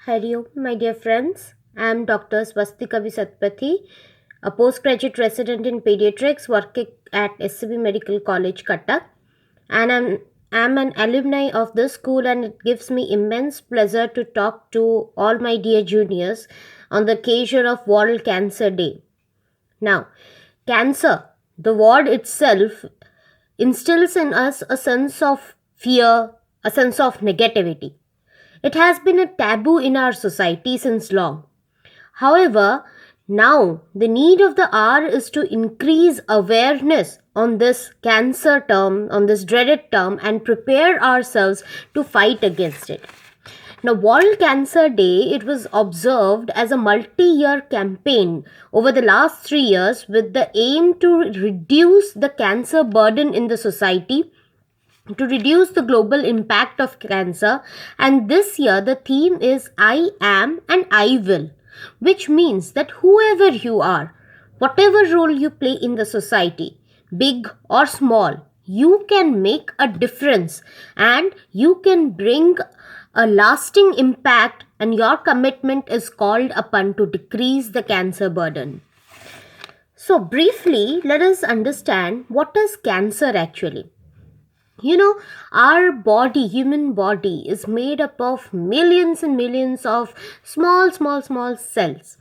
Hello, my dear friends. I am Dr. Swastika Visatpathy, a postgraduate resident in pediatrics working at SCB Medical College, Cuttack. And I'm an alumni of this school, and it gives me immense pleasure to talk to all my dear juniors on the occasion of World Cancer Day. Now, cancer, the word itself, instills in us a sense of fear, a sense of negativity. It has been a taboo in our society since long. However, now the need of the hour is to increase awareness on this cancer term, on this dreaded term, and prepare ourselves to fight against it. Now, World Cancer Day, it was observed as a multi-year campaign over the last 3 years with the aim to reduce the cancer burden in the society, to reduce the global impact of cancer. And this year the theme is I am and I will, which means that whoever you are, whatever role you play in the society, big or small, you can make a difference and you can bring a lasting impact, and your commitment is called upon to decrease the cancer burden. So briefly, let us understand what is cancer actually. Our body, human body, is made up of millions and millions of small cells.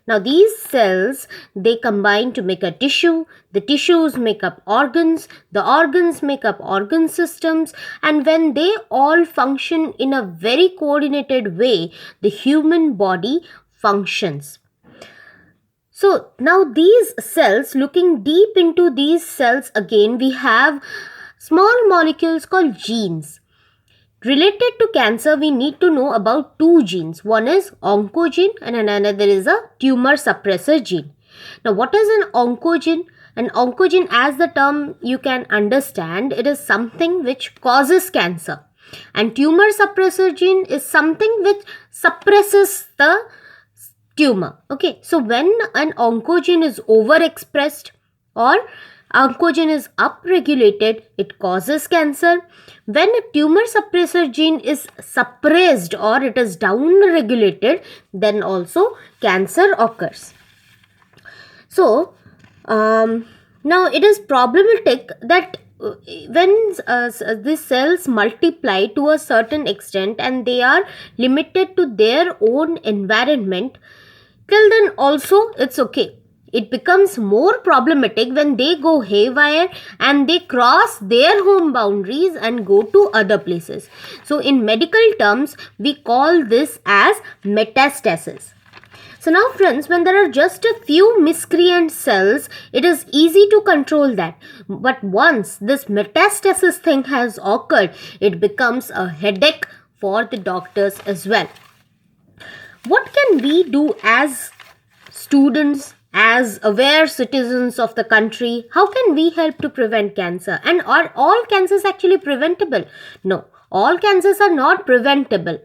Now these cells, they combine to make a tissue, the tissues make up organs, the organs make up organ systems, and when they all function in a very coordinated way, the human body functions. So now these cells, looking deep into these cells again, we have small molecules called genes. Related to cancer, we need to know about two genes. One is oncogene and another is a tumor suppressor gene. Now, what is an oncogene? An oncogene, as the term you can understand, it is something which causes cancer. And tumor suppressor gene is something which suppresses the tumor. Okay, so when an oncogene is overexpressed or oncogene is upregulated, it causes cancer. When a tumor suppressor gene is suppressed or it is downregulated, then also cancer occurs. So, now it is problematic that when these cells multiply to a certain extent and they are limited to their own environment, till then also it's okay. It becomes more problematic when they go haywire and they cross their home boundaries and go to other places. So in medical terms, we call this as metastasis. So now friends, when there are just a few miscreant cells, it is easy to control that. But once this metastasis thing has occurred, it becomes a headache for the doctors as well. What can we do as students, as aware citizens of the country? How can we help to prevent cancer? And are all cancers actually preventable? No, all cancers are not preventable.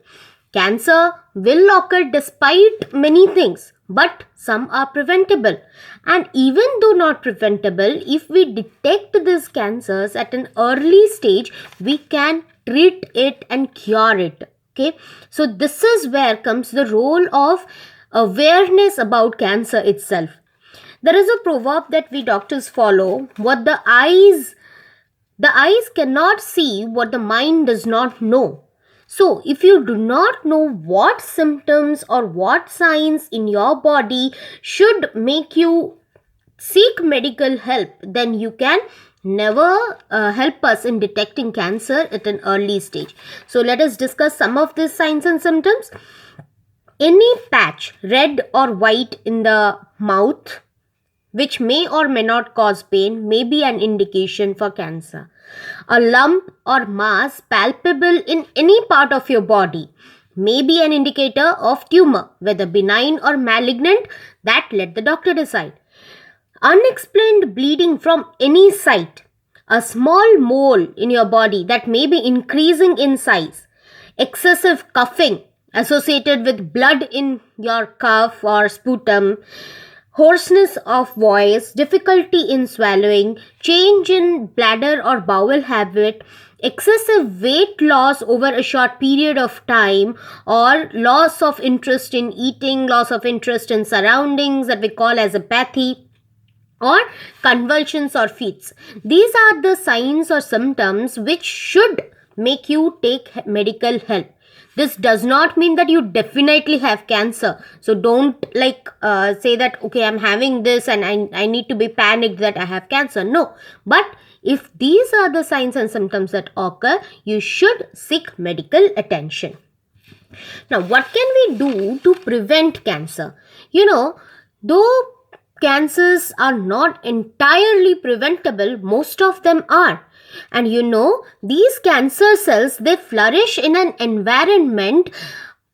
Cancer will occur despite many things, but some are preventable. And even though not preventable, if we detect these cancers at an early stage, we can treat it and cure it. Okay, so this is where comes the role of awareness about cancer itself. There is a proverb that we doctors follow: what the eyes cannot see, what the mind does not know. So if you do not know what symptoms or what signs in your body should make you seek medical help, then you can never help us in detecting cancer at an early stage. So let us discuss some of these signs and symptoms. Any patch, red or white in the mouth, which may or may not cause pain, may be an indication for cancer. A lump or mass palpable in any part of your body may be an indicator of tumor, whether benign or malignant, that let the doctor decide. Unexplained bleeding from any site, a small mole in your body that may be increasing in size, excessive coughing associated with blood in your cough or sputum, hoarseness of voice, difficulty in swallowing, change in bladder or bowel habit, excessive weight loss over a short period of time, or loss of interest in eating, loss of interest in surroundings that we call as apathy, or convulsions or fits. These are the signs or symptoms which should make you take medical help. This does not mean that you definitely have cancer. So don't say that, okay, I'm having this and I need to be panicked that I have cancer. No. But if these are the signs and symptoms that occur, you should seek medical attention. Now, what can we do to prevent cancer? Though cancers are not entirely preventable, most of them are. And these cancer cells, they flourish in an environment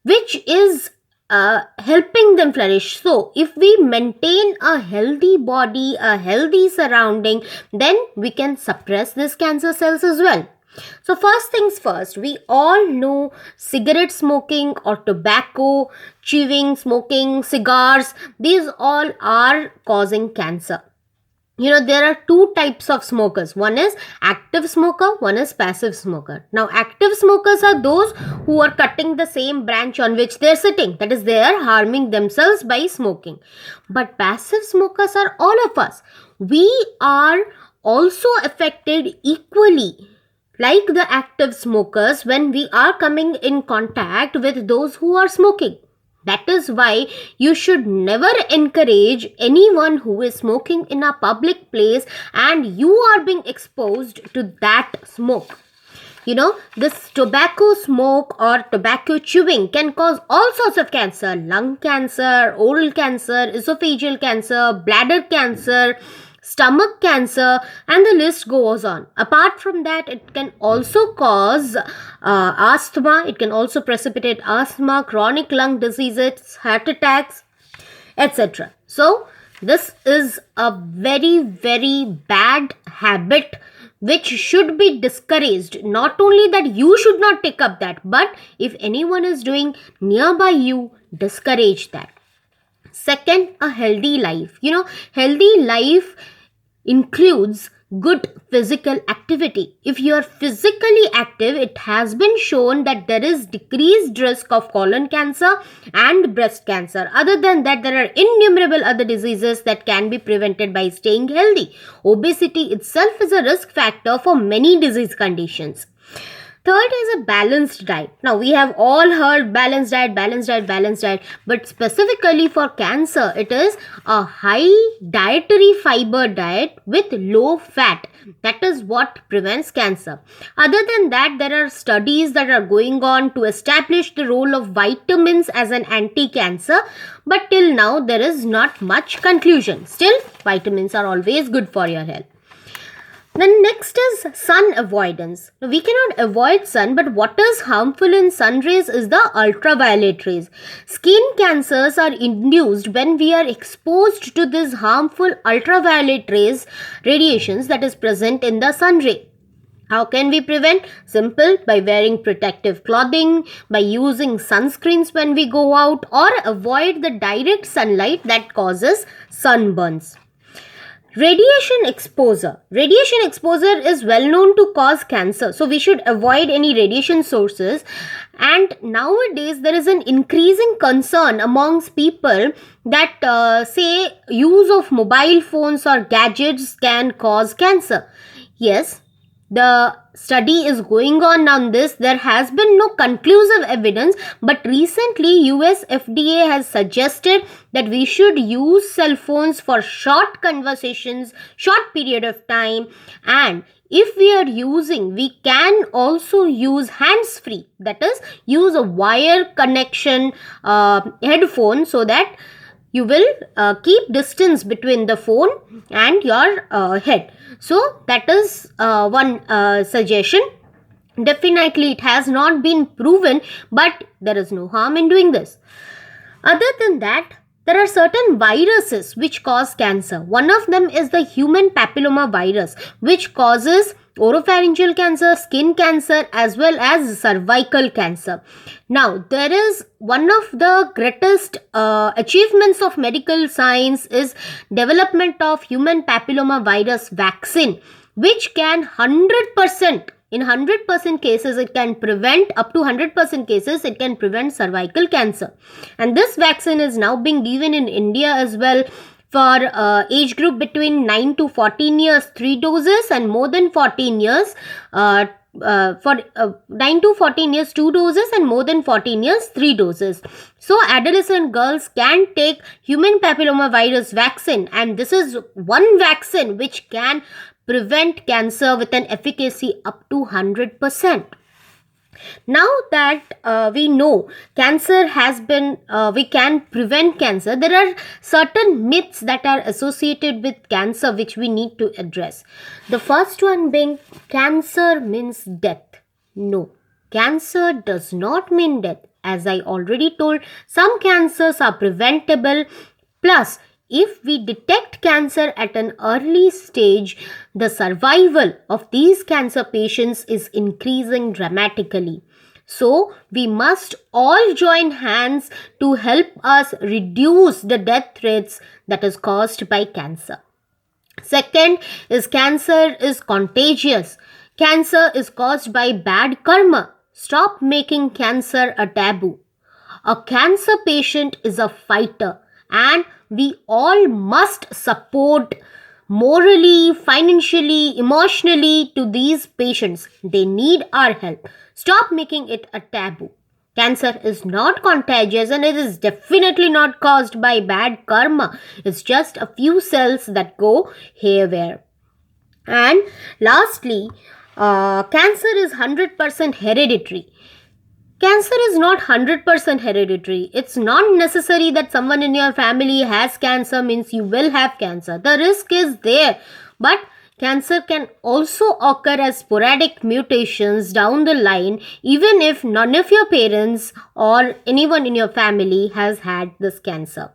which is helping them flourish. So, if we maintain a healthy body, a healthy surrounding, then we can suppress these cancer cells as well. So first things first, we all know cigarette smoking or tobacco, chewing, smoking, cigars, these all are causing cancer. There are two types of smokers. One is active smoker, one is passive smoker. Now, active smokers are those who are cutting the same branch on which they are sitting. That is, they are harming themselves by smoking. But passive smokers are all of us. We are also affected equally, like the active smokers, when we are coming in contact with those who are smoking. That is why you should never encourage anyone who is smoking in a public place and you are being exposed to that smoke. This tobacco smoke or tobacco chewing can cause all sorts of cancer: lung cancer, oral cancer, esophageal cancer, bladder cancer, stomach cancer, and the list goes on. Apart from that, it can also cause asthma. It can also precipitate asthma, chronic lung diseases, heart attacks, etc. So, this is a very, very bad habit which should be discouraged. Not only that you should not take up that, but if anyone is doing nearby you, discourage that. Second, a healthy life. Healthy life includes good physical activity. If you are physically active, it has been shown that there is decreased risk of colon cancer and breast cancer. Other than that, there are innumerable other diseases that can be prevented by staying healthy. Obesity itself is a risk factor for many disease conditions. Third is a balanced diet. Now, we have all heard balanced diet, but specifically for cancer, it is a high dietary fiber diet with low fat. That is what prevents cancer. Other than that, there are studies that are going on to establish the role of vitamins as an anti-cancer, but till now, there is not much conclusion. Still, vitamins are always good for your health. Then next is sun avoidance. Now, we cannot avoid sun, but what is harmful in sun rays is the ultraviolet rays. Skin cancers are induced when we are exposed to this harmful ultraviolet rays, radiations that is present in the sun ray. How can we prevent? Simple, by wearing protective clothing, by using sunscreens when we go out, or avoid the direct sunlight that causes sunburns. Radiation exposure. Radiation exposure is well known to cause cancer. So we should avoid any radiation sources. And nowadays there is an increasing concern amongst people that say use of mobile phones or gadgets can cause cancer. Yes, the study is going on this. There has been no conclusive evidence, but recently US FDA has suggested that we should use cell phones for short conversations, short period of time, and if we are using, we can also use hands-free, that is, use a wire connection headphone, so that you will keep distance between the phone and your head. So that is one suggestion. Definitely it has not been proven, but there is no harm in doing this. Other than that, there are certain viruses which cause cancer. One of them is the human papilloma virus, which causes oropharyngeal cancer, skin cancer, as well as cervical cancer. Now, there is one of the greatest achievements of medical science is development of human papilloma virus vaccine, which can 100%, in 100% cases it can prevent, up to 100% cases it can prevent cervical cancer. And this vaccine is now being given in India as well for age group between 9 to 14 years 3 doses, and more than 14 years for 9 to 14 years 2 doses, and more than 14 years 3 doses. So adolescent girls can take human papilloma virus vaccine, and this is one vaccine which can prevent cancer with an efficacy up to 100%. Now that we know cancer has been, we can prevent cancer, there are certain myths that are associated with cancer which we need to address. The first one being cancer means death. No, cancer does not mean death. As I already told, some cancers are preventable. Plus, if we detect cancer at an early stage, the survival of these cancer patients is increasing dramatically. So, we must all join hands to help us reduce the death rates that is caused by cancer. Second is cancer is contagious. Cancer is caused by bad karma. Stop making cancer a taboo. A cancer patient is a fighter, and we all must support morally, financially, emotionally to these patients. They need our help. Stop making it a taboo. Cancer is not contagious, and it is definitely not caused by bad karma. It's just a few cells that go haywire. And lastly, cancer is 100% hereditary. Cancer is not 100% hereditary. It's not necessary that someone in your family has cancer means you will have cancer. The risk is there, but cancer can also occur as sporadic mutations down the line, even if none of your parents or anyone in your family has had this cancer.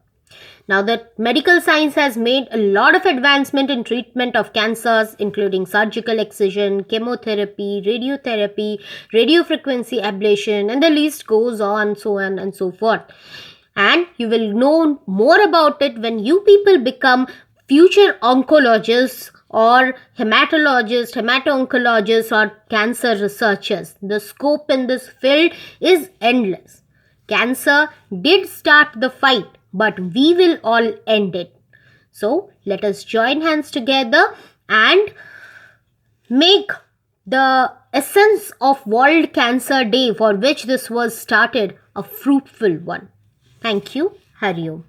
Now that medical science has made a lot of advancement in treatment of cancers, including surgical excision, chemotherapy, radiotherapy, radiofrequency ablation, and the list goes on, so on and so forth. And you will know more about it when you people become future oncologists or hematologists, hemato-oncologists, or cancer researchers. The scope in this field is endless. Cancer did start the fight, but we will all end it. So let us join hands together and make the essence of World Cancer Day, for which this was started, a fruitful one. Thank you. Hari Om.